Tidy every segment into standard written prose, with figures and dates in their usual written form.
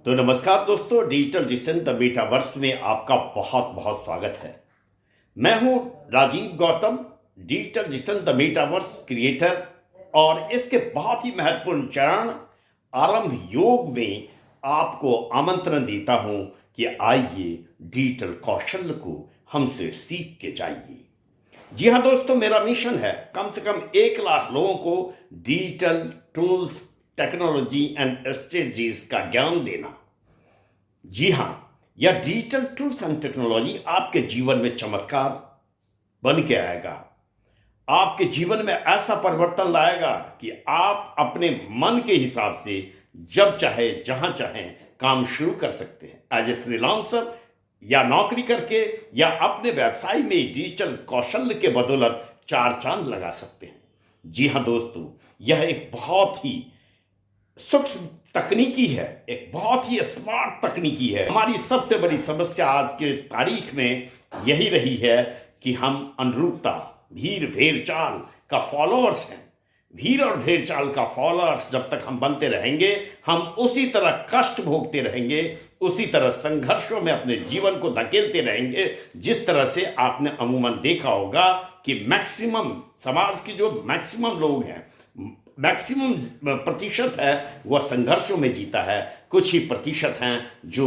तो नमस्कार दोस्तों, डिजिटल जिसन द मेटावर्स में आपका बहुत बहुत स्वागत है। मैं हूं राजीव गौतम, डिजिटल जिसन द मेटावर्स क्रिएटर, और इसके बहुत ही महत्वपूर्ण चरण आरंभ योग में आपको आमंत्रण देता हूं कि आइए डिजिटल कौशल को हमसे सीख के जाइए। जी हाँ दोस्तों, मेरा मिशन है कम से कम 1 लाख लोगों को digital tools, technology and strategies का ज्ञान देना। जी हाँ, यह डिजिटल टूल्स एंड टेक्नोलॉजी आपके जीवन में चमत्कार बन के आएगा। आपके जीवन में ऐसा परिवर्तन लाएगा कि आप अपने मन के हिसाब से जब चाहे जहां चाहे काम शुरू कर सकते हैं, एज ए फ्रीलांसर या नौकरी करके, या अपने व्यवसाय में डिजिटल कौशल के बदौलत 4 चांद लगा सकते हैं। जी हाँ दोस्तों, यह एक बहुत ही सूक्ष्म तकनीकी है, एक बहुत ही स्मार्ट तकनीकी है। हमारी सबसे बड़ी समस्या आज के तारीख में यही रही है कि हम अनुरूपता, भीड़ भेड़ चाल का फॉलोअर्स हैं। भीड़ और भेड़ चाल का फॉलोअर्स जब तक हम बनते रहेंगे, हम उसी तरह कष्ट भोगते रहेंगे, उसी तरह संघर्षों में अपने जीवन को धकेलते रहेंगे। जिस तरह से आपने अमूमन देखा होगा कि मैक्सिमम समाज के जो मैक्सिमम लोग हैं, मैक्सिमम प्रतिशत है वह संघर्षों में जीता है। कुछ ही प्रतिशत हैं जो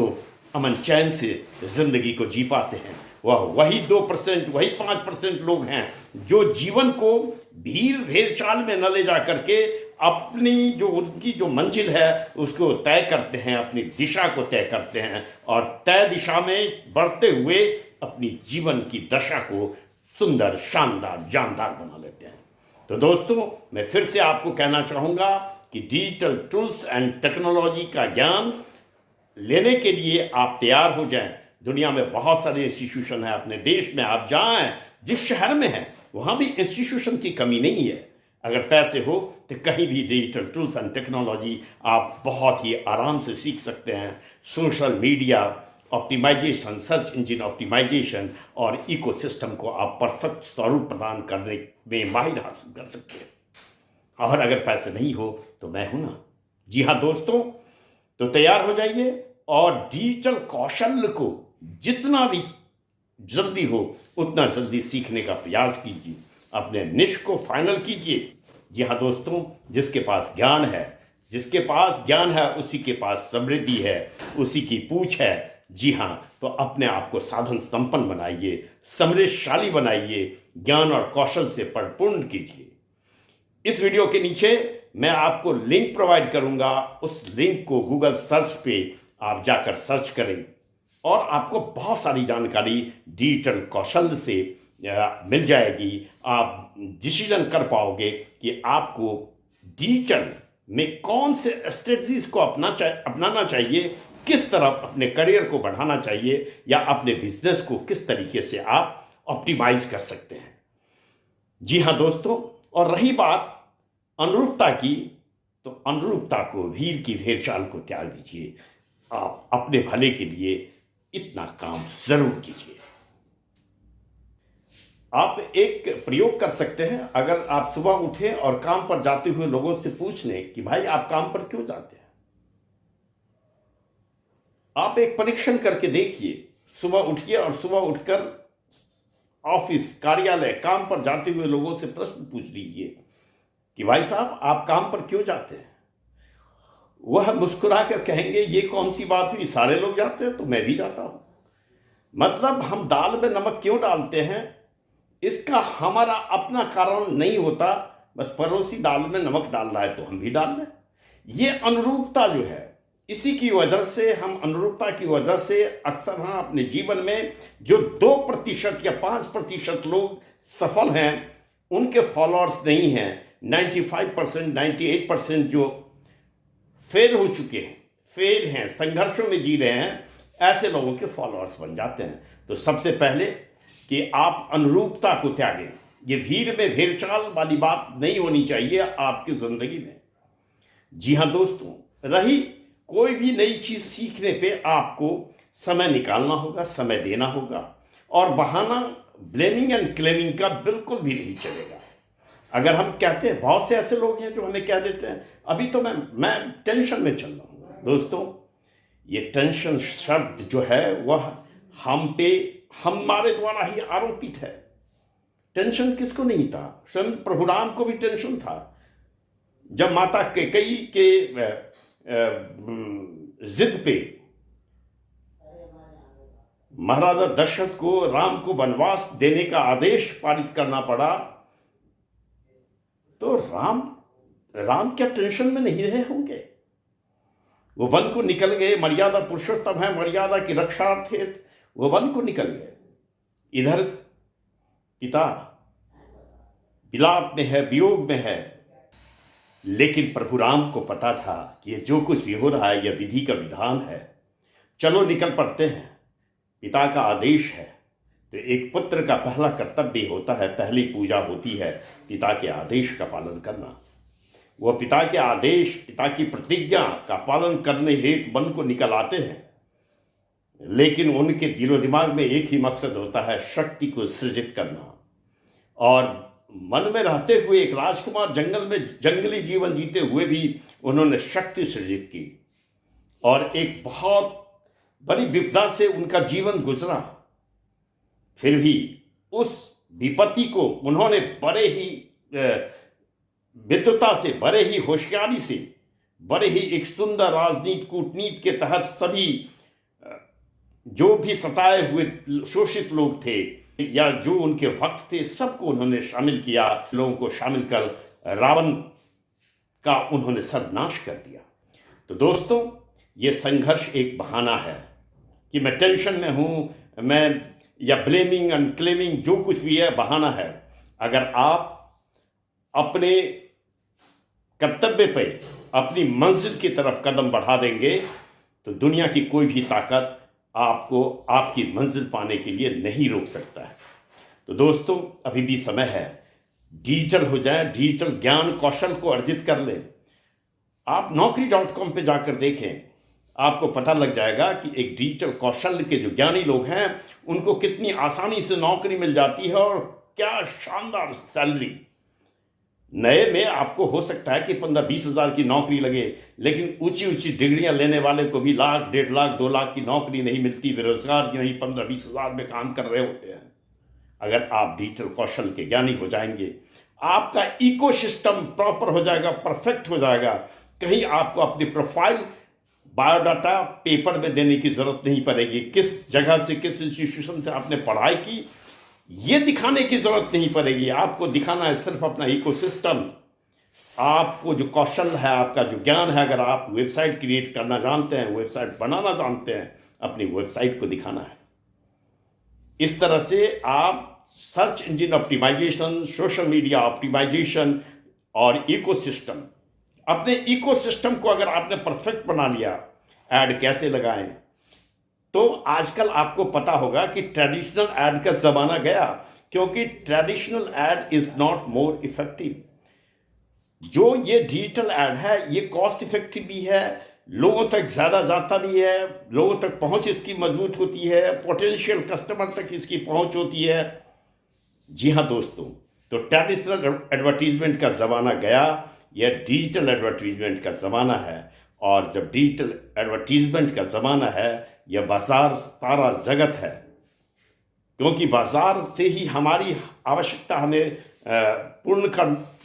अमन चैन से जिंदगी को जी पाते हैं। वही 2%, वही 5% लोग हैं जो जीवन को भीड़ भेड़ चाल में न ले जा करके अपनी जो उनकी जो मंजिल है उसको तय करते हैं, अपनी दिशा को तय करते हैं, और तय दिशा में बढ़ते हुए अपनी जीवन की दशा को सुंदर, शानदार, जानदार बना लेते हैं। तो दोस्तों, मैं फिर से आपको कहना चाहूँगा कि डिजिटल टूल्स एंड टेक्नोलॉजी का ज्ञान लेने के लिए आप तैयार हो जाएं। दुनिया में बहुत सारे इंस्टीट्यूशन हैं। अपने देश में आप जाएं, जिस शहर में हैं वहाँ भी इंस्टीट्यूशन की कमी नहीं है। अगर पैसे हो तो कहीं भी डिजिटल टूल्स एंड टेक्नोलॉजी आप बहुत ही आराम से सीख सकते हैं। Social media optimisation, search engine optimisation और इकोसिस्टम को आप परफेक्ट स्वरूप प्रदान करने में माहिर हासिल कर सकते हैं। और अगर पैसे नहीं हो तो मैं हूं ना। जी हाँ दोस्तों, तो तैयार हो जाइए और डिजिटल कौशल को जितना भी जल्दी हो उतना जल्दी सीखने का प्रयास कीजिए। अपने निश को फाइनल कीजिए। जी हाँ दोस्तों, जिसके पास ज्ञान है, जिसके पास ज्ञान है उसी के पास समृद्धि है, उसी की पूछ है। जी हाँ, तो अपने आप को साधन संपन्न बनाइए, समृद्धशाली बनाइए, ज्ञान और कौशल से परिपूर्ण कीजिए। इस वीडियो के नीचे मैं आपको लिंक प्रोवाइड करूंगा। उस लिंक को गूगल सर्च पे आप जाकर सर्च करें और आपको बहुत सारी जानकारी डिजिटल कौशल से मिल जाएगी। आप डिसीजन कर पाओगे कि आपको डिजिटल में कौन से स्ट्रेटजीज को अपनाना चाहिए, किस तरफ अपने करियर को बढ़ाना चाहिए, या अपने बिजनेस को किस तरीके से आप ऑप्टिमाइज कर सकते हैं। जी हाँ दोस्तों, और रही बात अनुरूपता की, तो अनुरूपता को, भीड़ की भेड़ चाल को त्याग दीजिए। आप अपने भले के लिए इतना काम जरूर कीजिए। आप एक प्रयोग कर सकते हैं। अगर आप सुबह उठे और काम पर जाते हुए लोगों से पूछ लें कि भाई आप काम पर क्यों जाते हैं, आप एक परीक्षण करके देखिए। सुबह उठिए और सुबह उठकर ऑफिस, कार्यालय, काम पर जाते हुए लोगों से प्रश्न पूछ लीजिए कि भाई साहब आप काम पर क्यों जाते हैं। वह मुस्कुरा कर कहेंगे ये कौन सी बात हुई, सारे लोग जाते हैं तो मैं भी जाता हूं। मतलब हम दाल में नमक क्यों डालते हैं, इसका हमारा अपना कारण नहीं होता, बस पड़ोसी दाल में नमक डाल रहा है तो हम भी डाल लें। ये अनुरूपता जो है, इसी की वजह से, हम अनुरूपता की वजह से अक्सर हम अपने जीवन में जो 2% या 5% लोग सफल हैं उनके फॉलोअर्स नहीं हैं। 95%, 98% जो फेल हो चुके हैं, फेल हैं, संघर्षों में जी रहे हैं, ऐसे लोगों के फॉलोअर्स बन जाते हैं। तो सबसे पहले कि आप अनुरूपता को त्यागें। ये भीड़ में भेड़चाल वाली बात नहीं होनी चाहिए आपकी जिंदगी में। जी हाँ दोस्तों, रही कोई भी नई चीज सीखने पे आपको समय निकालना होगा, समय देना होगा, और बहाना, ब्लेमिंग एंड क्लेमिंग का बिल्कुल भी नहीं चलेगा। अगर हम कहते हैं, बहुत से ऐसे लोग हैं जो हमें कह देते हैं अभी तो मैं टेंशन में चल रहा हूँ। दोस्तों, ये टेंशन शब्द जो है वह हमारे द्वारा ही आरोपित है। टेंशन किसको नहीं था? स्वयं प्रभु राम को भी टेंशन था। जब माता कैकेयी के जिद पे महाराजा दशरथ को राम को वनवास देने का आदेश पारित करना पड़ा, तो राम क्या टेंशन में नहीं रहे होंगे? वो वन को निकल गए, मर्यादा पुरुषोत्तम है, मर्यादा की रक्षार्थे वो वन को निकल गए। इधर पिता विलाप में है, वियोग में है, लेकिन प्रभु राम को पता था कि ये जो कुछ भी हो रहा है यह विधि का विधान है। चलो निकल पड़ते हैं, पिता का आदेश है। तो एक पुत्र का पहला कर्तव्य होता है, पहली पूजा होती है पिता के आदेश का पालन करना। वह पिता के आदेश, पिता की प्रतिज्ञा का पालन करने हेतु वन को निकल आते हैं, लेकिन उनके दिलो दिमाग में एक ही मकसद होता है, शक्ति को सृजित करना। और मन में रहते हुए एक राजकुमार जंगल में जंगली जीवन जीते हुए भी उन्होंने शक्ति सृजित की, और एक बहुत बड़ी विपदा से उनका जीवन गुजरा। फिर भी उस विपत्ति को उन्होंने बड़े ही विद्वता से, बड़े ही होशियारी से, बड़े ही एक सुंदर राजनीति कूटनीति के तहत सभी जो भी सताए हुए शोषित लोग थे या जो उनके भक्त थे सबको उन्होंने शामिल किया। लोगों को शामिल कर रावण का उन्होंने सर्वनाश कर दिया। तो दोस्तों, ये संघर्ष एक बहाना है कि मैं टेंशन में हूं, मैं या ब्लेमिंग एंड क्लेमिंग जो कुछ भी है बहाना है। अगर आप अपने कर्तव्य पे, अपनी मंजिल की तरफ कदम बढ़ा देंगे तो दुनिया की कोई भी ताकत आपको आपकी मंजिल पाने के लिए नहीं रोक सकता है। तो दोस्तों, अभी भी समय है, डिजिटल हो जाए, डिजिटल ज्ञान कौशल को अर्जित कर लें। आप naukri.com पे जाकर देखें, आपको पता लग जाएगा कि एक डिजिटल कौशल के जो ज्ञानी लोग हैं उनको कितनी आसानी से नौकरी मिल जाती है और क्या शानदार सैलरी। नए में आपको हो सकता है कि 15-20 हज़ार की नौकरी लगे, लेकिन ऊंची ऊंची डिग्रियां लेने वाले को भी लाख, 1.5 लाख, 2 लाख की नौकरी नहीं मिलती। बेरोजगार यहीं 15-20 हज़ार में काम कर रहे होते हैं। अगर आप डिजिटल कौशल के ज्ञानी हो जाएंगे, आपका इकोसिस्टम प्रॉपर हो जाएगा, परफेक्ट हो जाएगा। कहीं आपको अपनी प्रोफाइल, बायोडाटा पेपर में देने की जरूरत नहीं पड़ेगी। किस जगह से, किस इंस्टीट्यूशन से आपने पढ़ाई की, ये दिखाने की जरूरत नहीं पड़ेगी। आपको दिखाना है सिर्फ अपना इकोसिस्टम, आपको जो कौशल है, आपका जो ज्ञान है। अगर आप वेबसाइट क्रिएट करना जानते हैं, वेबसाइट बनाना जानते हैं, अपनी वेबसाइट को दिखाना है। इस तरह से आप search engine optimisation, social media optimisation और इकोसिस्टम, अपने इकोसिस्टम को अगर आपने परफेक्ट बना लिया, ऐड कैसे लगाएं, तो आजकल आपको पता होगा कि ट्रेडिशनल ऐड का जमाना गया, क्योंकि traditional add is not more effective. जो ये डिजिटल ऐड है ये कॉस्ट इफेक्टिव भी है, लोगों तक ज़्यादा जाता भी है, लोगों तक पहुंच इसकी मजबूत होती है, पोटेंशियल कस्टमर तक इसकी पहुंच होती है। जी हाँ दोस्तों, तो ट्रेडिशनल एडवर्टीजमेंट का ज़माना गया, यह डिजिटल एडवर्टीजमेंट का ज़माना है। और जब डिजिटल एडवर्टीजमेंट का ज़माना है, यह बाजार सारा जगत है, क्योंकि बाजार से ही हमारी आवश्यकता हमें पूर्ण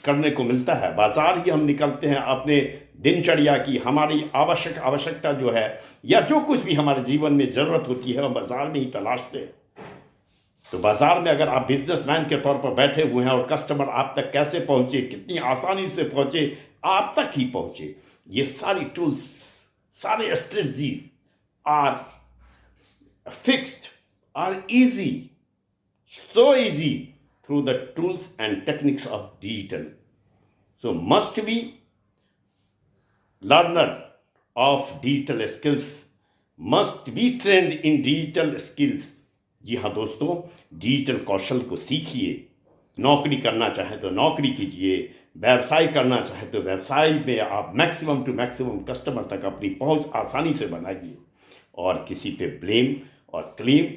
करने को मिलता है। बाजार ही हम निकलते हैं अपने दिनचर्या की, हमारी आवश्यकता जो है या जो कुछ भी हमारे जीवन में ज़रूरत होती है हम बाजार में ही तलाशते हैं। तो बाजार में अगर आप बिजनेसमैन के तौर पर बैठे हुए हैं और कस्टमर आप तक कैसे पहुंचे, कितनी आसानी से पहुंचे, आप तक ही पहुंचे, ये सारी टूल्स, सारे strategy are fixed, are easy, so easy through the tools and techniques of digital. So must be learner of digital skills, must be trained in digital skills. जी हाँ दोस्तों, डिजिटल कौशल को सीखिए। नौकरी करना चाहें तो नौकरी कीजिए, व्यवसाय करना चाहें तो व्यवसाय में आप मैक्सिमम टू मैक्सिमम कस्टमर तक अपनी पहुंच आसानी से बनाइए। और किसी पे ब्लेम और क्लेम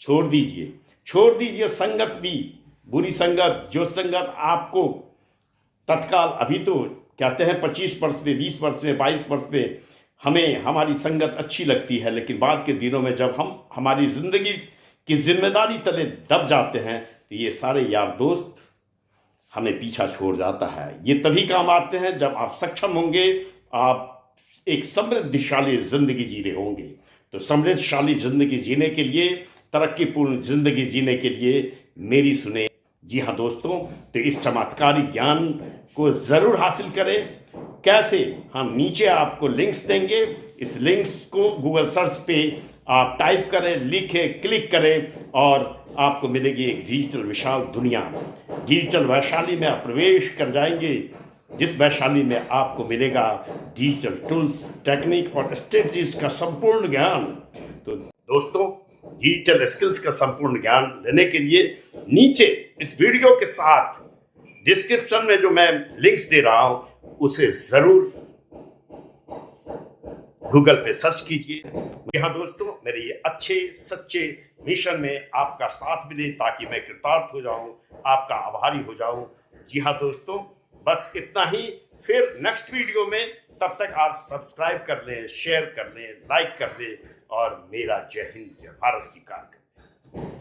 छोड़ दीजिए। संगत भी, बुरी संगत, जो संगत आपको तत्काल, अभी तो कहते हैं 25 वर्ष में, 20 वर्ष में, 22 वर्ष में हमें हमारी संगत अच्छी लगती है, लेकिन बाद के दिनों में जब हम हमारी ज़िंदगी की जिम्मेदारी तले दब जाते हैं तो ये सारे यार दोस्त हमें पीछा छोड़ जाता है। ये तभी काम आते हैं जब आप सक्षम होंगे, आप एक समृद्धिशाली ज़िंदगी जी रहे होंगे। तो समृद्धशाली ज़िंदगी जीने के लिए, तरक्कीपूर्ण ज़िंदगी जीने के लिए मेरी सुने। जी हाँ दोस्तों, तो इस चमत्कारी ज्ञान को ज़रूर हासिल करें। कैसे? हम नीचे आपको लिंक्स देंगे। इस लिंक्स को गूगल सर्च पे आप टाइप करें, लिखें, क्लिक करें और आपको मिलेगी एक डिजिटल विशाल दुनिया। डिजिटल वैशाली में आप प्रवेश कर जाएंगे, जिस वैशाली में आपको मिलेगा डिजिटल टूल्स, टेक्निक और स्ट्रेटजीज का संपूर्ण ज्ञान। तो दोस्तों, डिजिटल स्किल्स का संपूर्ण ज्ञान लेने के लिए नीचे इस वीडियो के साथ डिस्क्रिप्शन में जो मैं लिंक्स दे रहा हूं उसे जरूर गूगल पे सर्च कीजिए। हाँ दोस्तों, मेरे ये अच्छे सच्चे मिशन में आपका साथ मिले ताकि मैं कृतार्थ हो जाऊं, आपका आभारी हो जाऊं। जी हाँ दोस्तों, बस इतना ही। फिर नेक्स्ट वीडियो में, तब तक आप सब्सक्राइब कर लें, शेयर कर लें, लाइक कर लें और मेरा जय हिंद जय भारत स्वीकार करें।